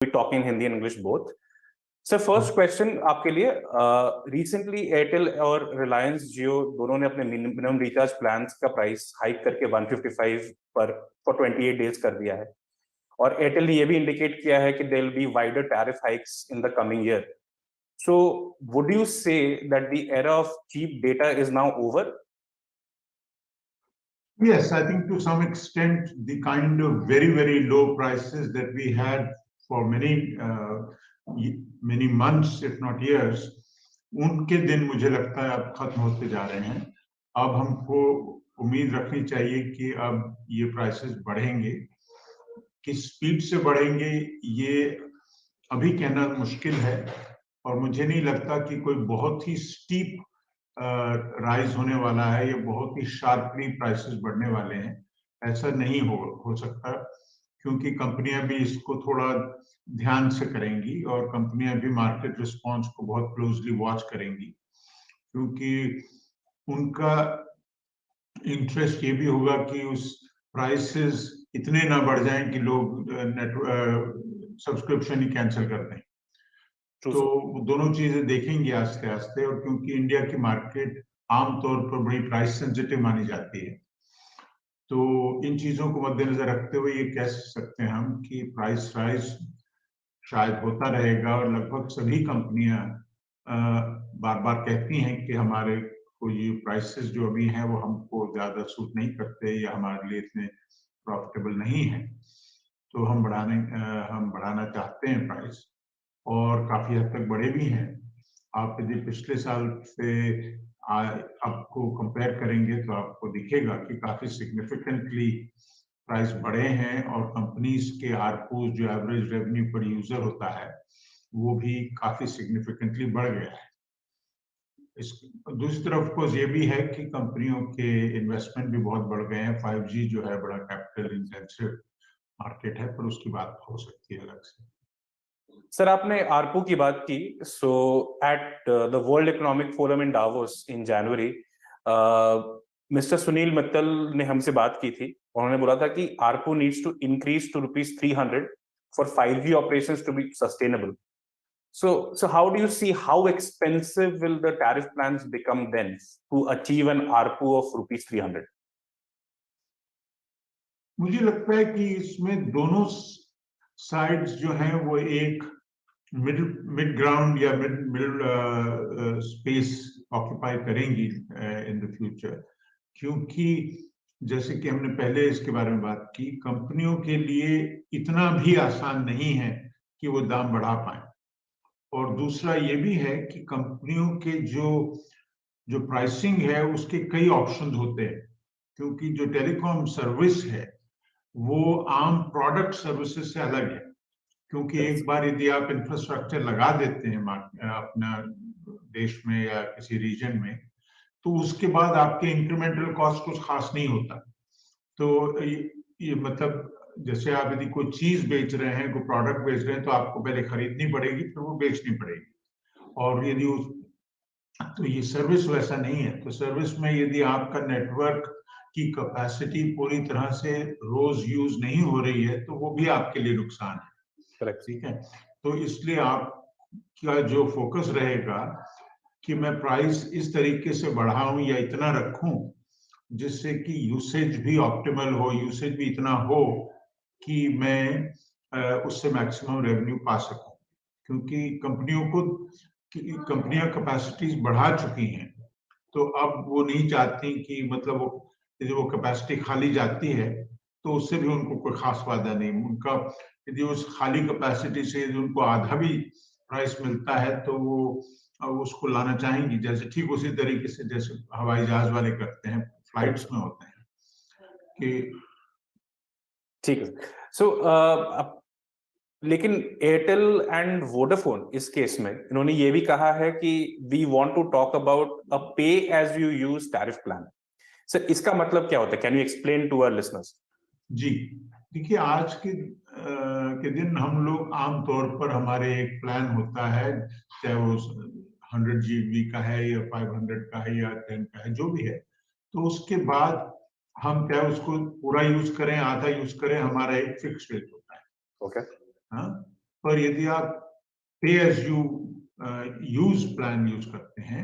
We talk in Hindi and English both. Sir first question आपके लिए, recently Airtel और रिलायंस जियो दोनों ने अपने मिनिमम रिचार्ज प्लान्स का प्राइस हाइक करके 155 पर फॉर 28 डेज कर दिया है, और एयरटेल ने ये भी इंडिकेट किया है कि there will be wider tariff hikes in the coming year. So would you say that the era of cheap data is now over? Yes, I think to some extent the kind of very, very low prices that we had for many months, if not years, उनके दिन मुझे लगता है अब खत्म होते जा रहे हैं. अब हमको उम्मीद रखनी चाहिए कि अब ये प्राइसेस बढ़ेंगे. किस स्पीड से बढ़ेंगे ये अभी कहना मुश्किल है, और मुझे नहीं लगता कि कोई बहुत ही स्टीप राइज होने वाला है या बहुत ही शार्पली प्राइसेस बढ़ने वाले हैं. ऐसा नहीं हो सकता, क्योंकि कंपनियां भी इसको थोड़ा ध्यान से करेंगी और कंपनियां भी मार्केट रिस्पांस को बहुत क्लोजली वॉच करेंगी, क्योंकि उनका इंटरेस्ट ये भी होगा कि उस प्राइसेस इतने ना बढ़ जाएं कि लोग सब्सक्रिप्शन ही कैंसिल कर दें. तो दोनों चीजें देखेंगे आस्ते आस्ते, और क्योंकि इंडिया की मार्केट आमतौर पर बड़ी प्राइस सेंसिटिव मानी जाती है, तो इन चीजों को मद्देनजर रखते हुए ये कह सकते हैं हम कि प्राइस राइज शायद होता रहेगा, और लगभग सभी कंपनियां बार बार कहती हैं कि हमारे को ये प्राइसेस जो अभी हैं वो हमको ज्यादा सूट नहीं करते या हमारे लिए इतने प्रॉफिटेबल नहीं है, तो हम बढ़ाना चाहते हैं प्राइस, और काफी हद तक बढ़े भी हैं. आप यदि पिछले साल से आपको कंपेयर करेंगे तो आपको दिखेगा कि काफी सिग्निफिकेंटली प्राइस बढ़े हैं, और कंपनीज के आरपू जो एवरेज रेवेन्यू पर यूजर होता है वो भी काफी सिग्निफिकेंटली बढ़ गया है. दूसरी तरफ को ये भी है कि कंपनियों के इन्वेस्टमेंट भी बहुत बढ़ गए हैं. 5G जो है बड़ा कैपिटल इंटेंसिव मार्केट है, पर उसकी बात हो सकती है अलग से. सर आपने आरपू की बात की. So at the World Economic Forum in Davos in January, mister Sunil Mittal ने हमसे बात की थी. उन्होंने बोला था कि ARPU needs to increase to ₹300 for 5G operations to be sustainable. So how do you see how expensive will the tariff plans become then to achieve an ARPU of ₹300? मुझे लगता है कि इसमें दोनों साइड्स जो हैं वो एक मिड ग्राउंड या मिड स्पेस ऑक्यूपाई करेंगी इन द फ्यूचर, क्योंकि जैसे कि हमने पहले इसके बारे में बात की, कंपनियों के लिए इतना भी आसान नहीं है कि वो दाम बढ़ा पाए. और दूसरा ये भी है कि कंपनियों के जो प्राइसिंग है उसके कई ऑप्शंस होते हैं, क्योंकि जो टेलीकॉम सर्विस है वो आम प्रोडक्ट सर्विसेज से अलग है. क्योंकि एक बार यदि आप इंफ्रास्ट्रक्चर लगा देते हैं अपना देश में या किसी रीजन में, तो उसके बाद आपके इंक्रीमेंटल कॉस्ट कुछ खास नहीं होता. तो ये मतलब जैसे आप यदि कोई चीज बेच रहे हैं, कोई प्रोडक्ट बेच रहे हैं, तो आपको पहले खरीदनी पड़ेगी, फिर वो बेचनी पड़ेगी. और यदि तो ये सर्विस वैसा नहीं है. तो सर्विस में यदि आपका नेटवर्क की कैपेसिटी पूरी तरह से रोज यूज नहीं हो रही है, तो वो भी आपके लिए नुकसान है. ठीक है. तो इसलिए आपका जो फोकस रहेगा कि मैं प्राइस इस तरीके से बढ़ाऊं या इतना रखूं जिससे कि यूसेज भी ऑप्टिमल हो, यूसेज भी इतना हो कि मैं उससे मैक्सिमम रेवेन्यू पा सकूं. क्योंकि कंपनियां कैपेसिटीज बढ़ा चुकी हैं, तो अब वो नहीं चाहती कि मतलब यदि वो कैपेसिटी खाली जाती है तो उससे भी उनको कोई खास फायदा नहीं. उनका यदि उस खाली कैपेसिटी से यदि उनको आधा भी प्राइस मिलता है तो वो उसको लाना चाहेंगी. जैसे ठीक उसी तरीके से जैसे हवाई जहाज वाले करते हैं, फ्लाइट्स में होते हैं कि ठीक है. सो लेकिन एयरटेल एंड वोडाफोन इस केस में इन्होंने ये भी कहा है कि we want to talk about a pay as you use tariff plan. Sir इसका मतलब क्या होता है? Can you explain to our listeners? जी देखिए, आज के दिन हम लोग आमतौर पर हमारे एक प्लान होता है, चाहे वो 100 GB का है या 500 का है या 10 का है, जो भी है. तो उसके बाद हम क्या उसको पूरा यूज करें, आधा यूज करें, हमारा एक फिक्स रेट होता है. ओके. हाँ, पर यदि आप pay as you use plan use करते हैं,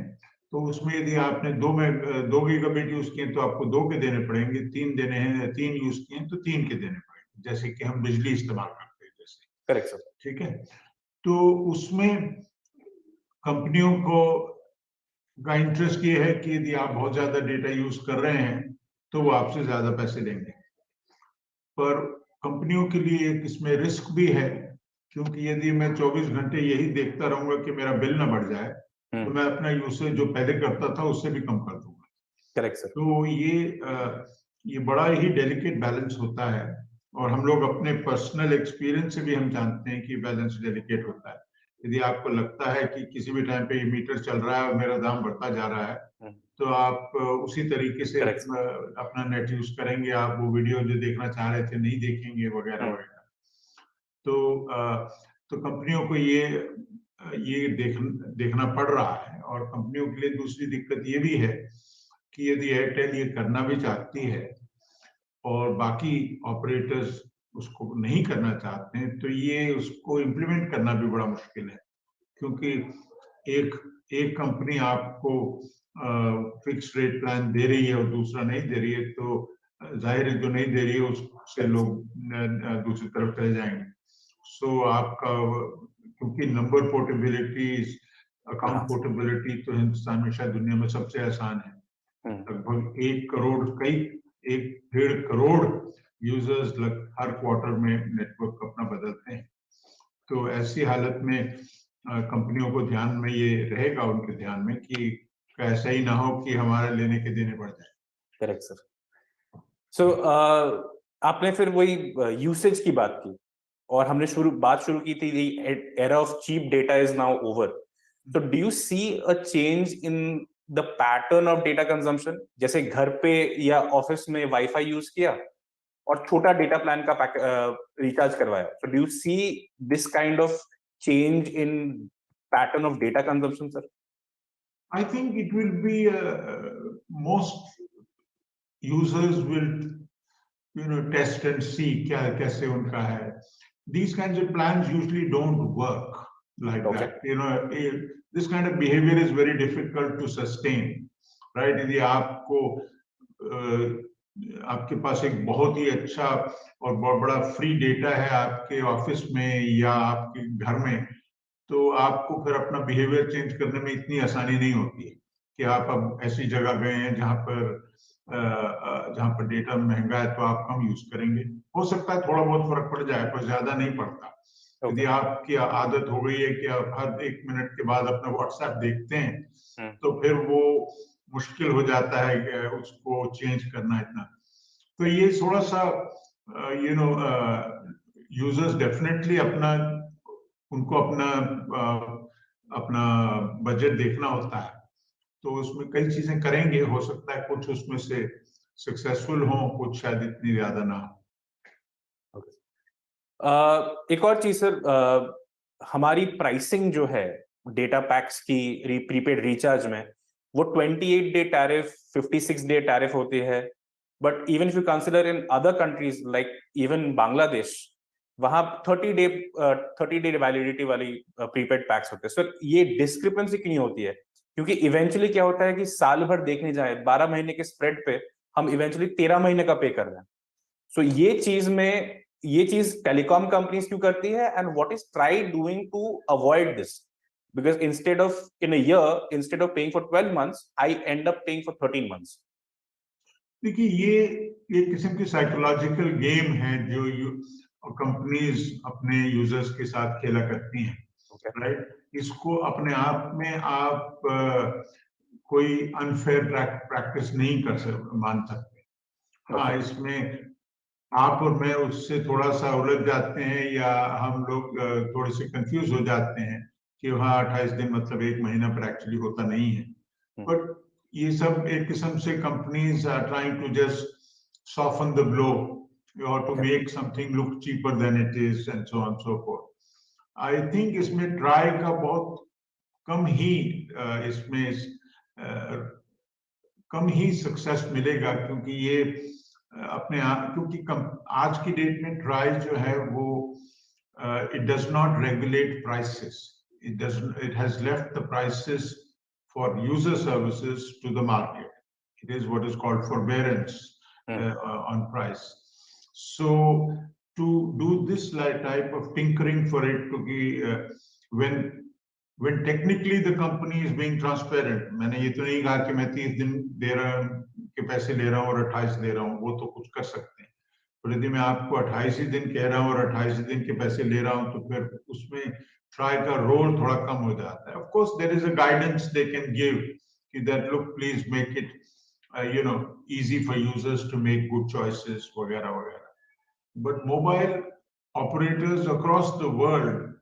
तो उसमें यदि आपने 2 गीगाबाइट यूज किए तो आपको 2 के देने पड़ेंगे, 3 देने हैं, 3 यूज किए तो 3 के देने पड़ेंगे, जैसे कि हम बिजली इस्तेमाल करते हैं जैसे। Correct sir. ठीक है, तो उसमें कंपनियों को का इंटरेस्ट ये है कि यदि आप बहुत ज्यादा डेटा यूज कर रहे हैं तो वो आपसे ज्यादा पैसे लेंगे। पर कंपनियों के लिए एक इसमें रिस्क भी है, क्योंकि यदि मैं 24 घंटे यही देखता रहूंगा कि मेरा बिल ना बढ़ जाए, तो मैं अपना यूसेज जो पहले करता था उससे भी कम कर दूंगा। Correct sir. तो ये बड़ा ही डेलिकेट बैलेंस होता है, और हम लोग अपने पर्सनल एक्सपीरियंस से भी हम जानते हैं कि बैलेंस डेलिकेट होता है। यदि आपको लगता है कि किसी भी टाइम पे ये मीटर चल रहा है और मेरा दाम बढ़ता जा रहा है, तो आप उसी तरीके से Correct, sir. अपना नेट यूज करेंगे, आप वो वीडियो जो देखना चाह रहे थे नहीं देखेंगे वगैरह वगैरह। तो तो कंपनियों को ये देखना पड़ रहा है। और कंपनियों के लिए दूसरी दिक्कत ये भी है कि यदि एयरटेल ये करना भी चाहती है और बाकी ऑपरेटर्स उसको नहीं करना चाहते हैं, तो ये उसको इम्प्लीमेंट करना भी बड़ा मुश्किल है, क्योंकि एक एक कंपनी आपको फिक्स रेट प्लान दे रही है और दूसरा नहीं दे रही है, तो जाहिर है जो नहीं दे रही है उससे लोग दूसरी तरफ चले जाएंगे। सो आपका, क्योंकि नंबर पोर्टेबिलिटी, अकाउंट हाँ। पोर्टेबिलिटी तो हिंदुस्तान में शायद दुनिया में सबसे आसान है। लगभग 1 करोड़ 1.5 करोड़ यूजर्स हर क्वार्टर में नेटवर्क अपना बदलते हैं। तो ऐसी हालत में कंपनियों को ध्यान में ये रहेगा, उनके ध्यान में, कि ऐसा ही ना हो कि हमारे लेने के देने बढ़ जाए। Correct sir. सो आपने फिर वही यूसेज की बात की, और हमने बात शुरू की थी era of cheap data is now over. तो do you see a change in the pattern of data consumption? जैसे घर पे या ऑफिस में वाईफाई यूज किया और छोटा डेटा प्लान का रिचार्ज करवाया, so do you see this kind of change in pattern of data consumption, sir? I think it will be most users will test and see क्या कैसे उनका है. These kinds of plans usually don't work like Okay. that. This kind of behavior is very difficult to sustain, right? यदि आपके पास एक बहुत ही अच्छा और बहुत बड़ा फ्री डेटा है आपके ऑफिस में या आपके घर में, तो आपको फिर अपना बिहेवियर चेंज करने में इतनी आसानी नहीं होती है कि आप अब ऐसी जगह गए हैं जहां पर डेटा महंगा है, तो आप कम यूज करेंगे। हो सकता है थोड़ा बहुत फर्क पड़ जाए, पर ज्यादा नहीं पड़ता। यदि आपकी आदत हो गई है कि आप हर 1 मिनट के बाद अपना व्हाट्सएप देखते हैं, तो फिर वो मुश्किल हो जाता है उसको चेंज करना इतना। तो ये थोड़ा सा यूजर्स डेफिनेटली उनको अपना बजट देखना होता है, तो उसमें कई चीजें करेंगे। हो सकता है कुछ उसमें से सक्सेसफुल हो, कुछ शायद इतनी ज्यादा ना हो। एक और चीज सर, हमारी प्राइसिंग जो है डेटा पैक्स की प्रीपेड रिचार्ज में, वो 28 डे टैरिफ 56 डे टैरिफ होती है। But even if you consider in other countries like even Bangladesh, वहां 30 डे वैलिडिटी वाली प्रीपेड पैक्स होते हैं। सर ये डिस्क्रिपेंसी क्यों होती है? क्योंकि इवेंचुअली क्या होता है कि साल भर देखने जाए 12 महीने के स्प्रेड पे हम इवेंचुअली 13 महीने का पे कर रहे हैं। सो ये चीज टेलीकॉम कंपनीज क्यों करती है, and what is TRAI doing to avoid this? Because instead of in a year, instead of paying for 12 months, I end up paying for 13 months. देखिए, ये किस्म की साइकोलॉजिकल गेम है जो कंपनीज अपने यूजर्स के साथ खेला करती हैं, राइट? इसको अपने आप में आप कोई अनफेयर प्रैक्टिस नहीं मान सकते। हाँ, इसमें आप और मैं उससे थोड़ा सा उलझ जाते हैं, या हम लोग थोड़े से कंफ्यूज हो जाते हैं कि हाँ 28 दिन मतलब 1 महीना, पर एक्चुअली होता नहीं है। बट ये सब एक किस्म से companies are trying to just soften the blow or to make something look cheaper than it is, and so on so forth. I think इसमें ट्राई का बहुत कम ही इसमें कम ही सक्सेस मिलेगा, क्योंकि ये अपने आप, क्योंकि आज की डेट में ट्राई जो है वो it does not regulate prices. It doesn't. It has left the prices for user services to the market. It is what is called forbearance on price. So to do this type of tinkering for it to be when technically the company is being transparent, मैंने ये तो नहीं कहा कि मैं 30 दिन दे रहा के पैसे ले रहा हूँ और 28 दे रहा हूँ, वो तो कुछ कर सकते हैं। पर यदि मैं आपको 28 ही दिन कह रहा हूँ और 28 दिन के पैसे ले रहा हूँ, तो फिर उसमें ट्राई का रोल थोड़ा कम हो जाता है। Of course, there is a guidance they can give that look, please make it easy for users to make good choices, वगैरह वगैरह. But mobile operators across the world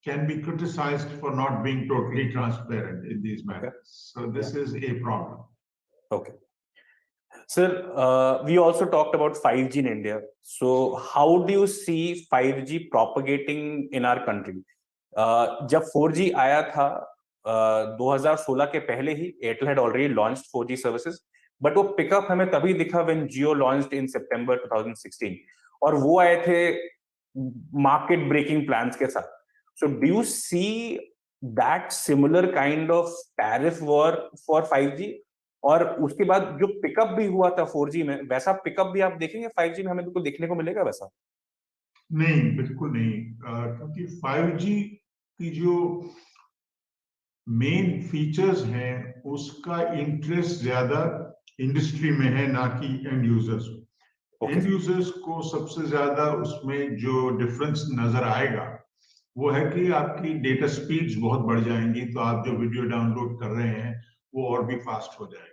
can be criticized for not being totally transparent in these matters. So this is a problem. Okay. Sir, we also talked about 5G in India. So how do you see 5G propagating in our country? जब 4G आया था 2016 के पहले ही Airtel had already launched 4G services, but वो pickup हमें तभी दिखा when Jio launched in September 2016, और वो आए थे market breaking plans के साथ. So do you see that similar kind of tariff war for 5G? और उसके बाद जो पिकअप भी हुआ था 4G में, वैसा पिकअप भी आप देखेंगे 5G में, हमें बिल्कुल देखने को मिलेगा वैसा? नहीं, बिल्कुल नहीं, क्योंकि 5G की जो मेन फीचर्स हैं उसका इंटरेस्ट ज्यादा इंडस्ट्री में है, ना कि एंड यूजर्स में। एंड यूजर्स को सबसे ज्यादा उसमें जो डिफरेंस नजर आएगा वो है कि आपकी डेटा स्पीड्स बहुत बढ़ जाएंगी, तो आप जो वीडियो डाउनलोड कर रहे हैं वो और भी फास्ट हो जाएगा।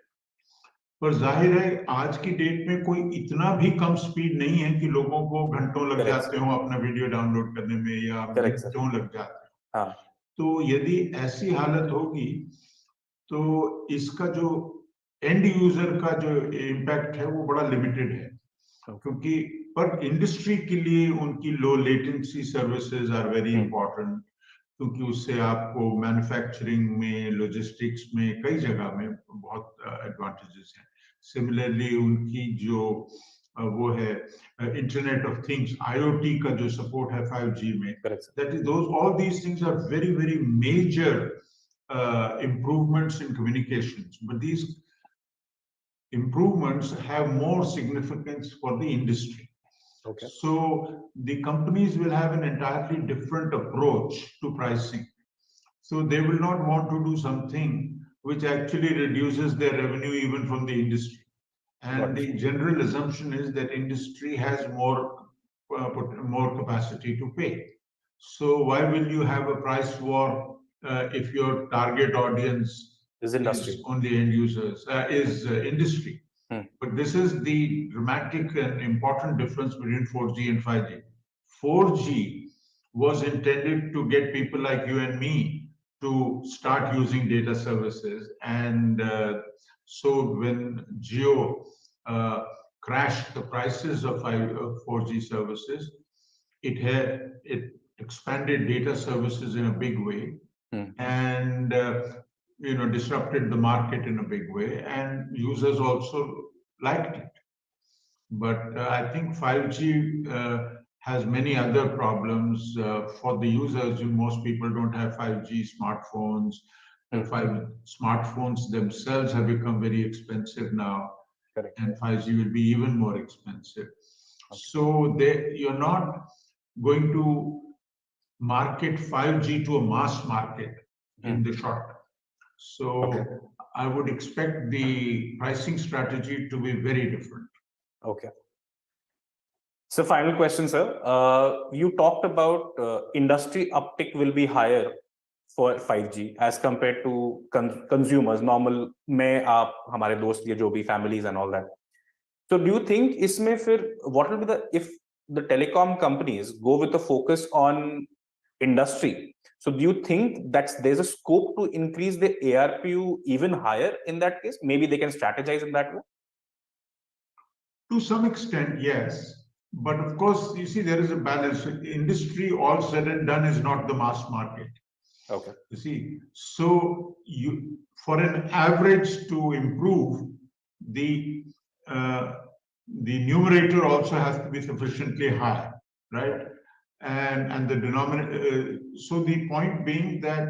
पर जाहिर है आज की डेट में कोई इतना भी कम स्पीड नहीं है कि लोगों को घंटों लग जाते हो अपना वीडियो डाउनलोड करने में, या मिनटों लग जाते हैं। तो यदि ऐसी हालत होगी तो इसका जो एंड यूजर का जो इम्पैक्ट है वो बड़ा लिमिटेड है, क्योंकि पर इंडस्ट्री के लिए उनकी low latency services are very important, क्योंकि उससे आपको मैन्युफैक्चरिंग में, लॉजिस्टिक्स में, कई जगह में बहुत एडवांटेजेस हैं। सिमिलरली उनकी जो वो है इंटरनेट ऑफ थिंग्स, IoT का जो सपोर्ट है 5G में, that is those all these things are very very major improvements in communications, but these improvements have more significance for the industry. Okay. So the companies will have an entirely different approach to pricing. So they will not want to do something which actually reduces their revenue even from the industry. And the general assumption is that industry has more capacity to pay. So why will you have a price war if your target audience is only end users, is industry? But this is the dramatic and important difference between 4G and 5G. 4G was intended to get people like you and me to start using data services, and so when Jio crashed the prices of 4G services, it expanded data services in a big way, and disrupted the market in a big way, and users also liked it. But I think 5G has many other problems for the users. Most people don't have 5G smartphones. The smartphones themselves have become very expensive now. Correct. And 5G will be even more expensive. Okay. So you're not going to market 5G to a mass market in the short term. So I would expect the pricing strategy to be very different. Okay. So final question, sir. You talked about industry uptick will be higher for 5G as compared to consumers, normal में आप हमारे दोस्त ये जो भी families and all that. So do you think इसमें फिर what will be if the telecom companies go with a focus on industry? So do you think that there's a scope to increase the ARPU even higher in that case? Maybe they can strategize in that way? To some extent, yes. But of course, you see, there is a balance. Industry, all said and done, is not the mass market. Okay. You see, so for an average to improve, the numerator also has to be sufficiently high, right? and the denominator. So the point being that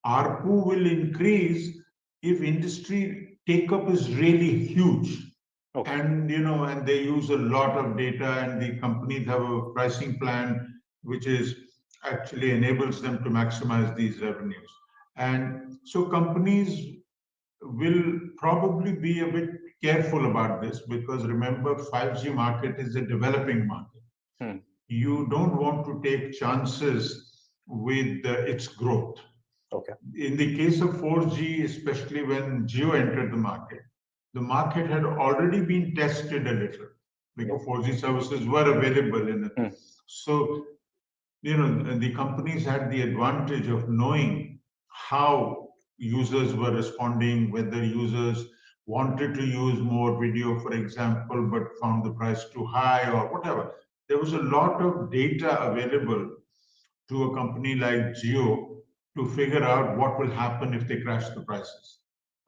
ARPU will increase if industry take-up is really huge. Okay. And and they use a lot of data, and the companies have a pricing plan which is actually enables them to maximize these revenues. And so companies will probably be a bit careful about this, because remember, 5G market is a developing market. You don't want to take chances with its growth. Okay. In the case of 4G, especially when Jio entered the market had already been tested a little, because 4G services were available in it. So, the companies had the advantage of knowing how users were responding, whether users wanted to use more video, for example, but found the price too high or whatever. There was a lot of data available to a company like Jio to figure out what will happen if they crash the prices.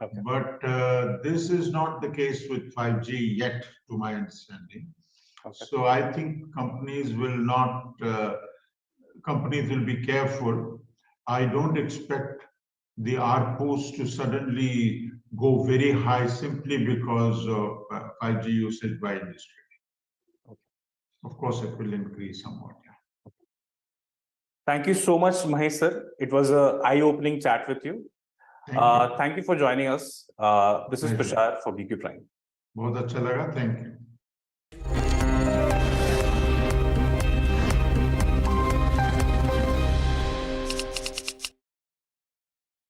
Okay. But this is not the case with 5G yet, to my understanding. Okay. So I think companies will be careful. I don't expect the ARPUs to suddenly go very high simply because of 5G usage by industry. Okay. Of course, it will increase somewhat. Yeah. Thank you so much, Mahesh sir. It was an eye-opening chat with you. Thank you for joining us. This is Thank you. Tushar for BQ Prime. बहुत अच्छा लगा. Thank you.